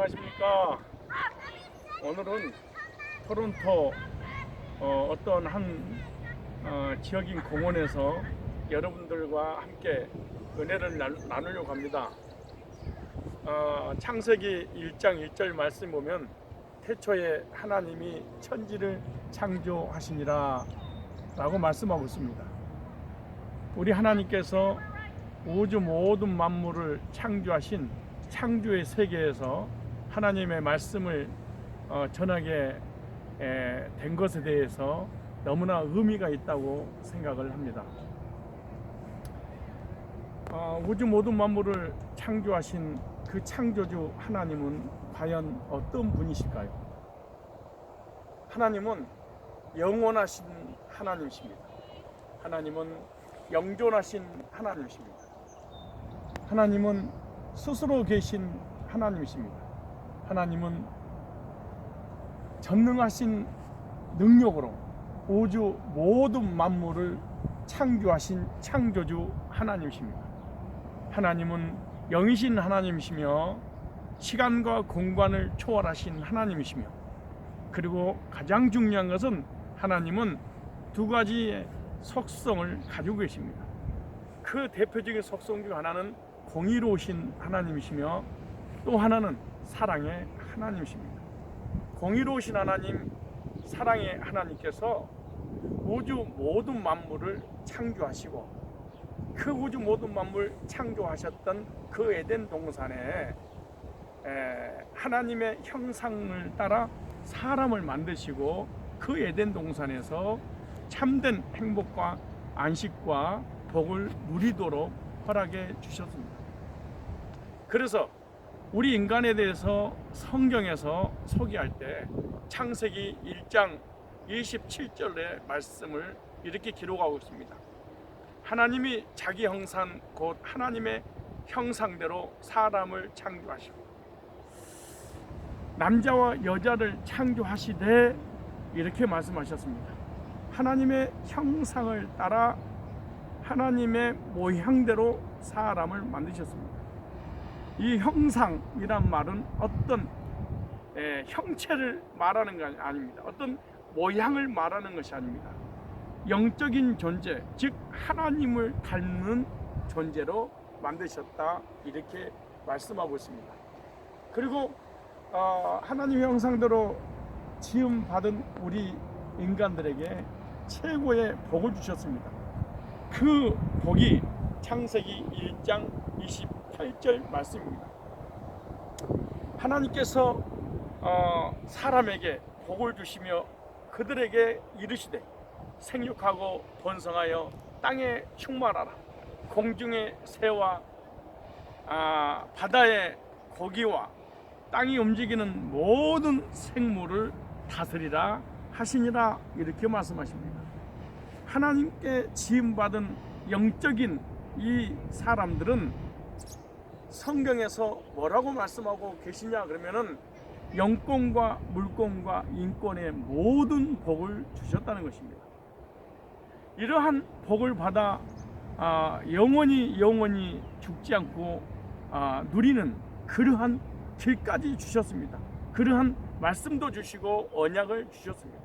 안녕하십니까. 오늘은 토론토 어떤 한 지역인 공원에서 여러분들과 함께 은혜를 나누려고 합니다. 창세기 1장 1절 말씀 보면 태초에 하나님이 천지를 창조하시니라 라고 말씀하고 있습니다. 우리 하나님께서 우주 모든 만물을 창조하신 창조의 세계에서 하나님의 말씀을 전하게 된 것에 대해서 너무나 의미가 있다고 생각을 합니다. 우주 모든 만물을 창조하신 그 창조주 하나님은 과연 어떤 분이실까요? 하나님은 영원하신 하나님이십니다. 하나님은 영존하신 하나님이십니다. 하나님은 스스로 계신 하나님이십니다. 하나님은 전능하신 능력으로 우주 모든 만물을 창조하신 창조주 하나님이십니다. 하나님은 영이신 하나님이시며 시간과 공간을 초월하신 하나님이시며, 그리고 가장 중요한 것은 하나님은 두 가지의 속성을 가지고 계십니다. 그 대표적인 속성 중 하나는 공의로우신 하나님이시며, 또 하나는 사랑의 하나님이십니다. 공의로우신 하나님, 사랑의 하나님께서 우주 모든 만물을 창조하시고, 그 우주 모든 만물 창조하셨던 그 에덴 동산에 하나님의 형상을 따라 사람을 만드시고, 그 에덴 동산에서 참된 행복과 안식과 복을 누리도록 허락해 주셨습니다. 그래서 우리 인간에 대해서 성경에서 소개할 때 창세기 1장 27절의 말씀을 이렇게 기록하고 있습니다. 하나님이 자기 형상 곧 하나님의 형상대로 사람을 창조하시고 남자와 여자를 창조하시되, 이렇게 말씀하셨습니다. 하나님의 형상을 따라 하나님의 모양대로 사람을 만드셨습니다. 이 형상이란 말은 어떤 형체를 말하는 게 아닙니다. 어떤 모양을 말하는 것이 아닙니다. 영적인 존재, 즉 하나님을 닮는 존재로 만드셨다, 이렇게 말씀하고 있습니다. 그리고 하나님의 형상대로 지음 받은 우리 인간들에게 최고의 복을 주셨습니다. 그 복이 창세기 1장 28절 말씀입니다. 하나님께서 사람에게 복을 주시며 그들에게 이르시되 생육하고 번성하여 땅에 충만하라. 공중의 새와 바다의 고기와 땅이 움직이는 모든 생물을 다스리라 하시니라, 이렇게 말씀하십니다. 하나님께 지음받은 영적인 이 사람들은 성경에서 뭐라고 말씀하고 계시냐 그러면은 영권과 물권과 인권의 모든 복을 주셨다는 것입니다. 이러한 복을 받아 영원히 죽지 않고 누리는 그러한 길까지 주셨습니다. 그러한 말씀도 주시고 언약을 주셨습니다.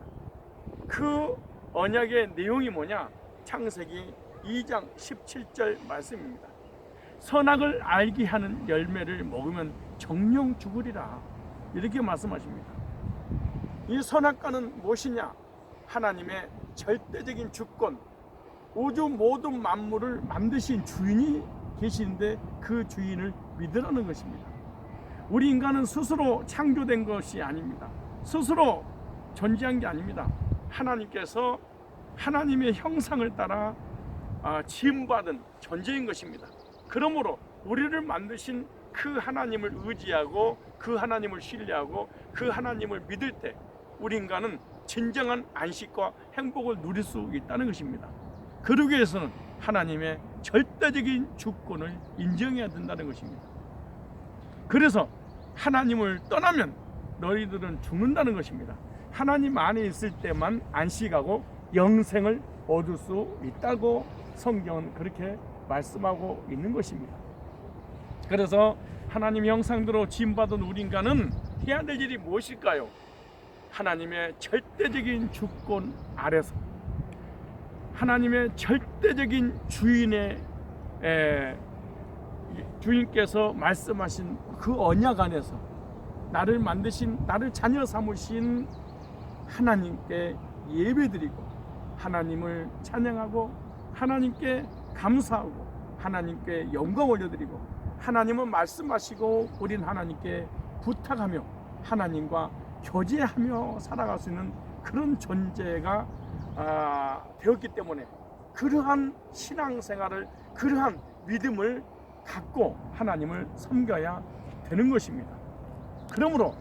그 언약의 내용이 뭐냐? 창세기 2장 17절 말씀입니다. 선악을 알게 하는 열매를 먹으면 정령 죽으리라, 이렇게 말씀하십니다. 이 선악과는 무엇이냐? 하나님의 절대적인 주권, 우주 모든 만물을 만드신 주인이 계시는데 그 주인을 믿으라는 것입니다. 우리 인간은 스스로 창조된 것이 아닙니다. 스스로 존재한 게 아닙니다. 하나님께서 하나님의 형상을 따라 지음받은 존재인 것입니다. 그러므로 우리를 만드신 그 하나님을 의지하고 그 하나님을 신뢰하고 그 하나님을 믿을 때 우리 인간은 진정한 안식과 행복을 누릴 수 있다는 것입니다. 그러기 위해서는 하나님의 절대적인 주권을 인정해야 된다는 것입니다. 그래서 하나님을 떠나면 너희들은 죽는다는 것입니다. 하나님 안에 있을 때만 안식하고 영생을 얻을 수 있다고 성경은 그렇게 말씀하고 있는 것입니다. 그래서 하나님 형상대로 지음받은 우리 인간은 해야 될 일이 무엇일까요? 하나님의 절대적인 주권 아래서 하나님의 절대적인 주인께서 말씀하신 그 언약 안에서 나를 만드신, 나를 자녀 삼으신 하나님께 예배드리고 하나님을 찬양하고 하나님께 감사하고 하나님께 영광 올려드리고 하나님은 말씀하시고 우린 하나님께 부탁하며 하나님과 교제하며 살아갈 수 있는 그런 존재가 되었기 때문에 그러한 신앙생활을, 그러한 믿음을 갖고 하나님을 섬겨야 되는 것입니다. 그러므로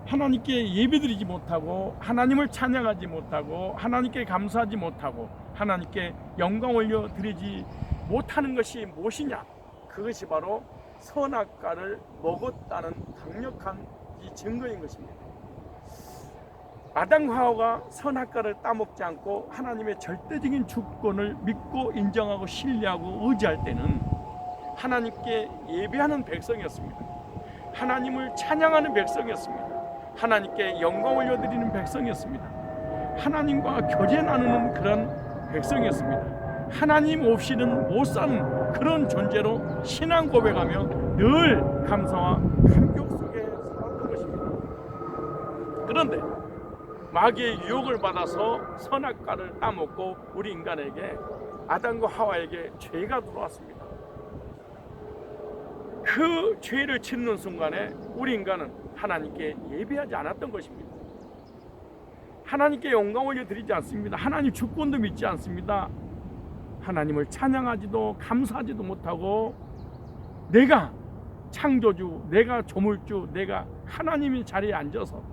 하나님께 예배드리지 못하고 하나님을 찬양하지 못하고 하나님께 감사하지 못하고 하나님께 영광 올려드리지 못하는 것이 무엇이냐? 그것이 바로 선악과를 먹었다는 강력한 이 증거인 것입니다. 아담과 하와가 선악과를 따먹지 않고 하나님의 절대적인 주권을 믿고 인정하고 신뢰하고 의지할 때는 하나님께 예배하는 백성이었습니다. 하나님을 찬양하는 백성이었습니다. 하나님께 영광 올려드리는 백성이었습니다. 하나님과 교제 나누는 그런 백성이었습니다. 하나님 없이는 못 사는 그런 존재로 신앙 고백하며 늘 감사와 감격 속에 살았던 것입니다. 그런데 마귀의 유혹을 받아서 선악과를 따먹고 우리 인간에게, 아담과 하와에게 죄가 들어왔습니다. 그 죄를 짓는 순간에 우리 인간은 하나님께 예배하지 않았던 것입니다. 하나님께 영광 올려드리지 않습니다. 하나님 주권도 믿지 않습니다. 하나님을 찬양하지도 감사하지도 못하고 내가 창조주, 내가 조물주, 내가 하나님의 자리에 앉아서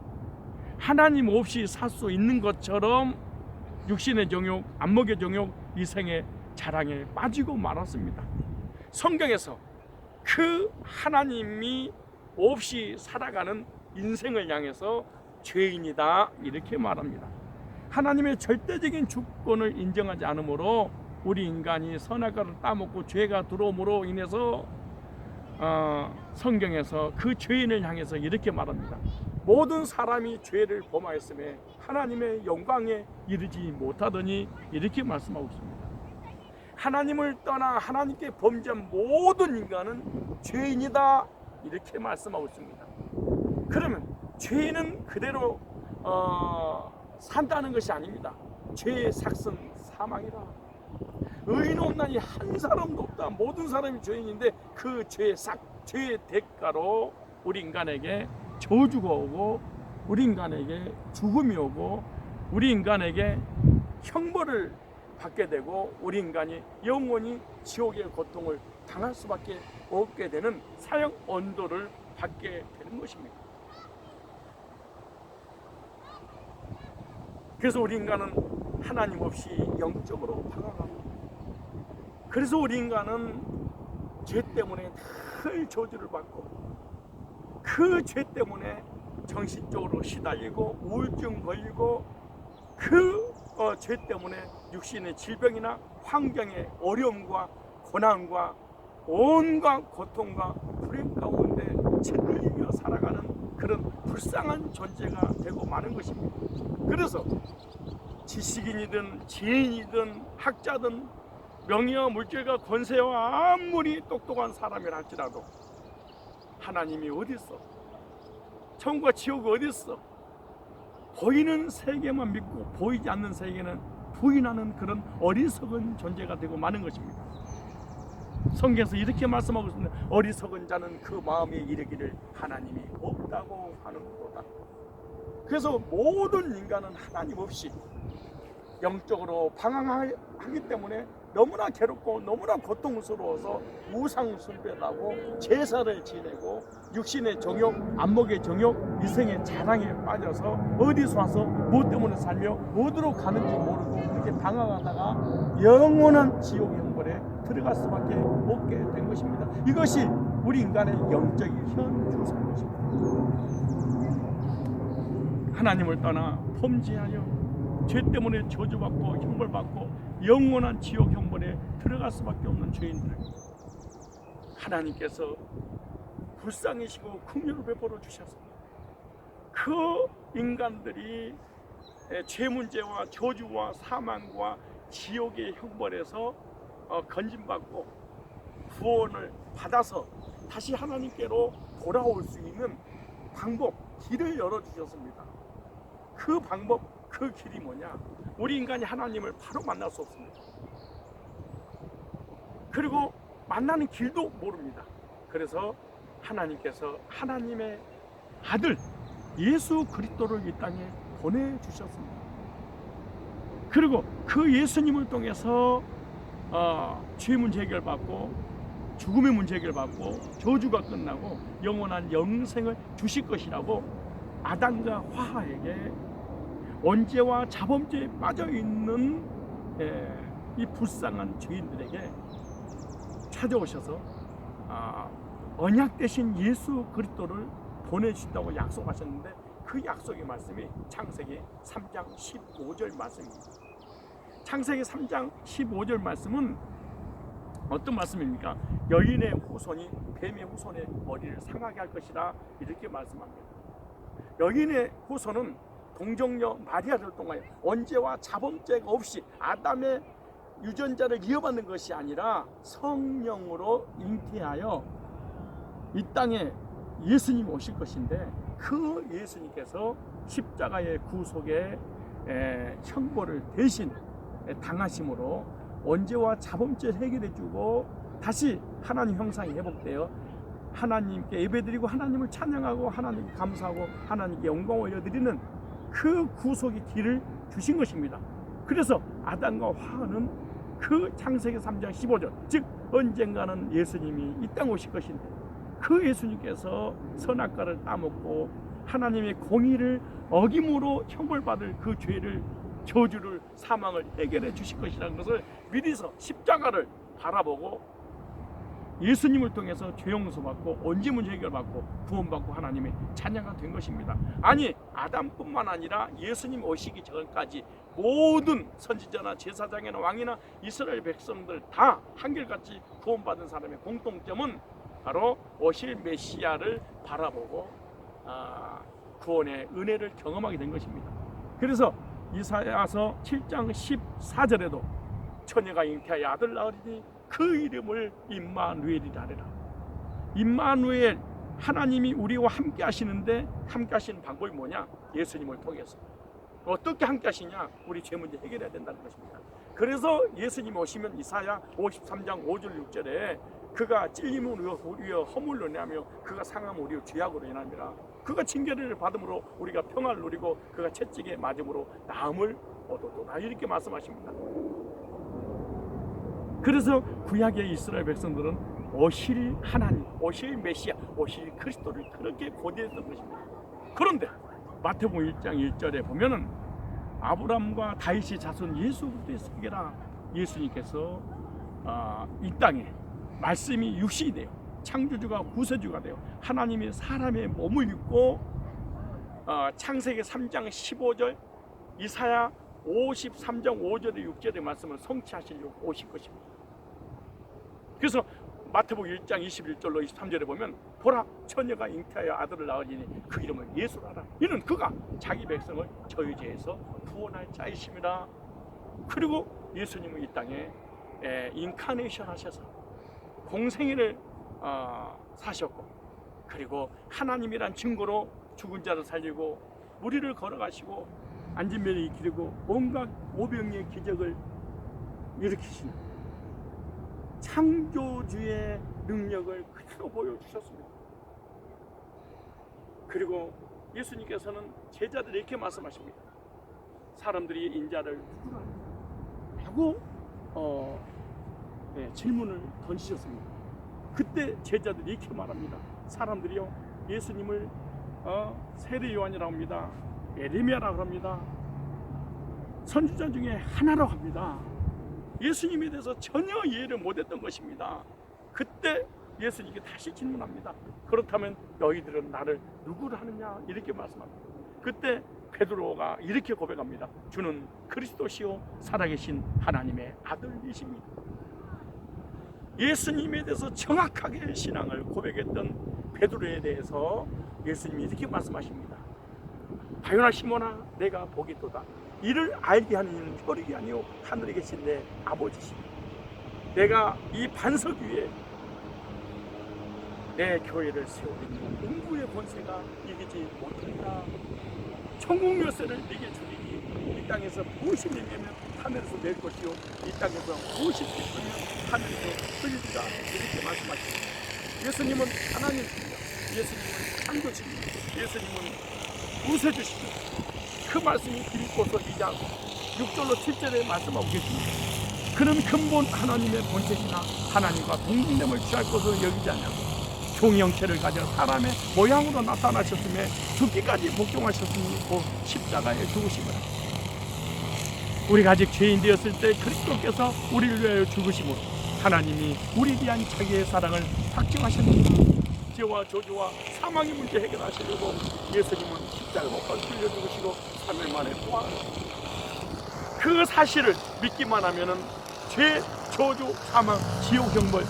하나님 없이 살 수 있는 것처럼 육신의 정욕, 안목의 정욕, 이생의 자랑에 빠지고 말았습니다. 성경에서 그 하나님이 없이 살아가는 인생을 향해서 죄인이다 이렇게 말합니다. 하나님의 절대적인 주권을 인정하지 않으므로 우리 인간이 선악과를 따먹고 죄가 들어옴으로 인해서 성경에서 그 죄인을 향해서 이렇게 말합니다. 모든 사람이 죄를 범하였음에 하나님의 영광에 이르지 못하더니 이렇게 말씀하고 있습니다. 하나님을 떠나 하나님께 범죄한 모든 인간은 죄인이다 이렇게 말씀하고 있습니다. 그러면 죄인은 그대로 산다는 것이 아닙니다. 죄의 삭은 사망이라. 의인 없나니 한 사람도 없다. 모든 사람이 죄인인데 그 죄의 삭, 죄의 대가로 우리 인간에게 저주가 오고 우리 인간에게 죽음이 오고 우리 인간에게 형벌을 받게 되고 우리 인간이 영원히 지옥의 고통을 당할 수밖에 없게 되는 사형 언도를 받게 되는 것입니다. 그래서 우리 인간은 하나님 없이 영적으로 방황합니다. 그래서 우리 인간은 죄 때문에 늘 저주를 받고 그 죄 때문에 정신적으로 시달리고 우울증 걸리고 그 죄 때문에 육신의 질병이나 환경의 어려움과 고난과 온갖 고통과 불행 가운데 짓눌리며 살아가는 그런 불쌍한 존재가 되고 마는 것입니다. 그래서 지식인이든 지혜인이든 학자든 명예와 물질과 권세와 아무리 똑똑한 사람이라 할지라도 하나님이 어디 있어? 천국과 지옥이 어디 있어? 보이는 세계만 믿고 보이지 않는 세계는 부인하는 그런 어리석은 존재가 되고 마는 것입니다. 성경에서 이렇게 말씀하고 있습니다. 어리석은 자는 그 마음에 이르기를 하나님이 없다고 하는도다. 그래서 모든 인간은 하나님 없이 영적으로 방황하기 때문에 너무나 괴롭고 너무나 고통스러워서 우상숭배하고 제사를 지내고 육신의 정욕, 안목의 정욕, 이생의 자랑에 빠져서 어디서 와서 무엇 때문에 살며 어디로 가는지 모르고 그렇게 방황하다가 영원한 지옥 형벌에 들어갈 수밖에 없게 된 것입니다. 이것이 우리 인간의 영적인 현주소인 것입니다. 하나님을 떠나 범죄하여 죄 때문에 저주받고 형벌받고 영원한 지옥 형벌에 들어갈 수밖에 없는 죄인들, 하나님께서 불쌍히시고 긍휼을 베풀어 주셨습니다. 그 인간들이 죄 문제와 저주와 사망과 지옥의 형벌에서 건진받고 구원을 받아서 다시 하나님께로 돌아올 수 있는 방법, 길을 열어주셨습니다. 그 방법, 그 길이 뭐냐? 우리 인간이 하나님을 바로 만날 수 없습니다. 그리고 만나는 길도 모릅니다. 그래서 하나님께서 하나님의 아들 예수 그리스도를 이 땅에 보내주셨습니다. 그리고 그 예수님을 통해서 죄 문제 해결받고 죽음의 문제 해결받고 저주가 끝나고 영원한 영생을 주실 것이라고 아담과 화하에게 원죄와 자범죄에 빠져있는 이 불쌍한 죄인들에게 찾아오셔서 언약 대신 예수 그리스도를 보내주신다고 약속하셨는데 그 약속의 말씀이 창세기 3장 15절 말씀입니다. 창세기 3장 15절 말씀은 어떤 말씀입니까? 여인의 후손이 뱀의 후손의 머리를 상하게 할 것이라 이렇게 말씀합니다. 여인의 후손은 동정녀 마리아를 통하여 원죄와 자범죄가 없이 아담의 유전자를 이어받는 것이 아니라 성령으로 잉태하여 이 땅에 예수님이 오실 것인데 그 예수님께서 십자가의 구속의 형벌을 대신 당하심으로 원죄와 자범죄를 해결해 주고 다시 하나님 형상이 회복되어 하나님께 예배드리고 하나님을 찬양하고 하나님께 감사하고 하나님께 영광 올려드리는 그 구속의 길을 주신 것입니다. 그래서 아담과 화하는 그 창세기 3장 15절 즉 언젠가는 예수님이 이 땅 오실 것인데 그 예수님께서 선악과를 따먹고 하나님의 공의를 어김으로 형벌받을 그 죄를 저주를 사망을 해결해 주실 것이라는 것을 미리서 십자가를 바라보고 예수님을 통해서 죄 용서받고 원죄 문제 해결받고 구원받고 하나님의 자녀가 된 것입니다. 아니 아담뿐만 아니라 예수님 오시기 전까지 모든 선지자나 제사장이나 왕이나 이스라엘 백성들 다 한결같이 구원받은 사람의 공통점은 바로 오실 메시아를 바라보고 구원의 은혜를 경험하게 된 것입니다. 그래서 이사야서 7장 14절에도 처녀가 잉태하여 아들 낳으리니 그 이름을 임마누엘이라 하리라. 임마누엘 하나님이 우리와 함께 하시는데 함께 하시는 방법이 뭐냐? 예수님을 통해서. 어떻게 함께 하시냐? 우리 죄 문제 해결해야 된다는 것입니다. 그래서 예수님 오시면 이사야 53장 5절 6절에 그가 찔림을 우리여 허물로 인하며 그가 상함을 우리여 죄악으로 인함이라. 그가 징계를 받음으로 우리가 평화를 누리고 그가 채찍에 맞음으로 나음을 얻었도다 이렇게 말씀하십니다. 그래서 구약의 이스라엘 백성들은 오실 하나님, 오실 메시아, 오실 그리스도를 그렇게 고대했던 것입니다. 그런데 마태복음 1장 1절에 보면은 아브라함과 다윗의 자손 예수 그리스도의 세계라 예수님께서 이 땅에 말씀이 육신이 돼요. 창조주가 구세주가 돼요. 하나님이 사람의 몸을 입고 창세기 3장 15절 이사야 53장 5절에 6절의 말씀을 성취하시려고 오신 것입니다. 그래서 마태복음 1장 21절로 23절에 보면 보라 처녀가 잉태하여 아들을 낳으리니 그 이름을 예수라 하라. 이는 그가 자기 백성을 저희 죄에서 구원할 자이심이라. 그리고 예수님은 이 땅에 인카네이션 하셔서 공생애를 사셨고 그리고 하나님이란 증거로 죽은 자를 살리고 무리를 걸어가시고 안진면을 기르고 온갖 오병의 기적을 일으키시는 창조주의 능력을 그대로 보여주셨습니다. 그리고 예수님께서는 제자들이 이렇게 말씀하십니다. 사람들이 인자를 누구라 하고 질문을 던지셨습니다. 그때 제자들이 이렇게 말합니다. 사람들이요 예수님을 세례 요한이라고 합니다. 에레미야라고 합니다. 선지자 중에 하나라고 합니다. 예수님에 대해서 전혀 이해를 못했던 것입니다. 그때 예수님께 다시 질문합니다. 그렇다면 너희들은 나를 누구를 하느냐 이렇게 말씀합니다. 그때 베드로가 이렇게 고백합니다. 주는 그리스도시요 살아계신 하나님의 아들이십니다. 예수님에 대해서 정확하게 신앙을 고백했던 베드로에 대해서 예수님이 이렇게 말씀하십니다. 바요나 시몬아, 내가 복이 있도다. 이를 알게 하는 이는 혈육이 아니요 하늘에 계신 내 아버지시니 내가 이 반석 위에 내 교회를 세우리니 음부의 권세가 이기지 못하리라. 천국 열쇠를 네게 주리니 이 땅에서 무엇이 내게면 하늘에서 낼 것이요 이 땅에서 무엇이 내게면 하늘에서 흘리리라. 이렇게 말씀하십니다. 예수님은 하나님이십니다. 예수님은 창조주십니다. 예수님은 구세주십니다. 그 말씀이 빌립보서 2장 6절로 7절에 말씀하고 계십니다. 그는 근본 하나님의 본체시나 하나님과 동등됨을 취할 것으로 여기지 않냐고 종 형체를 가져 사람의 모양으로 나타나셨음에 죽기까지 복종하셨으니 곧 십자가에 죽으심을 우리가 아직 죄인 되었을 때 그리스도께서 우리를 위하여 죽으심으로 하나님이 우리 위한 자기의 사랑을 확증하셨습니다. 죄와 저주와 사망의 문제 해결하시려고 예수님은 십자가 못 박혀 죽여 죽으시고 3일 만에 부활하셨습니다. 그 사실을 믿기만 하면은 죄, 저주, 사망, 지옥 형벌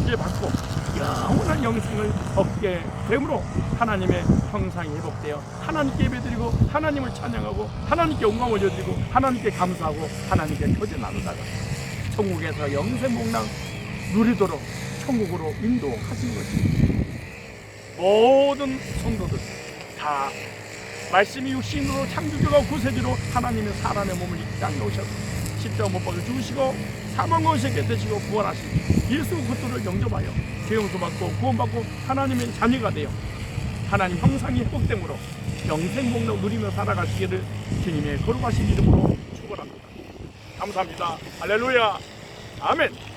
이제 받고 영원한 영생을 얻게 되므로 하나님의 형상이 회복되어 하나님께 예배드리고 하나님을 찬양하고 하나님께 영광을 올려드리고 하나님께 감사하고 하나님께 표제 나누다가 천국에서 영생복락 누리도록 천국으로 인도하신 것입니다. 모든 성도들 다 말씀이 육신으로 창조주가 구세주로 하나님의 사람의 몸을 이 땅에 오셔서 십자가 못 박혀 죽으시고 사망과 오셨게 되시고 부활하신 예수 그리스도를 영접하여 죄 용서받고 구원받고 하나님의 자녀가 되어 하나님 형상이 회복됨으로 영생복락 누리며 살아가시기를 주님의 거룩하신 이름으로 축원합니다. 감사합니다. 할렐루야. 아멘.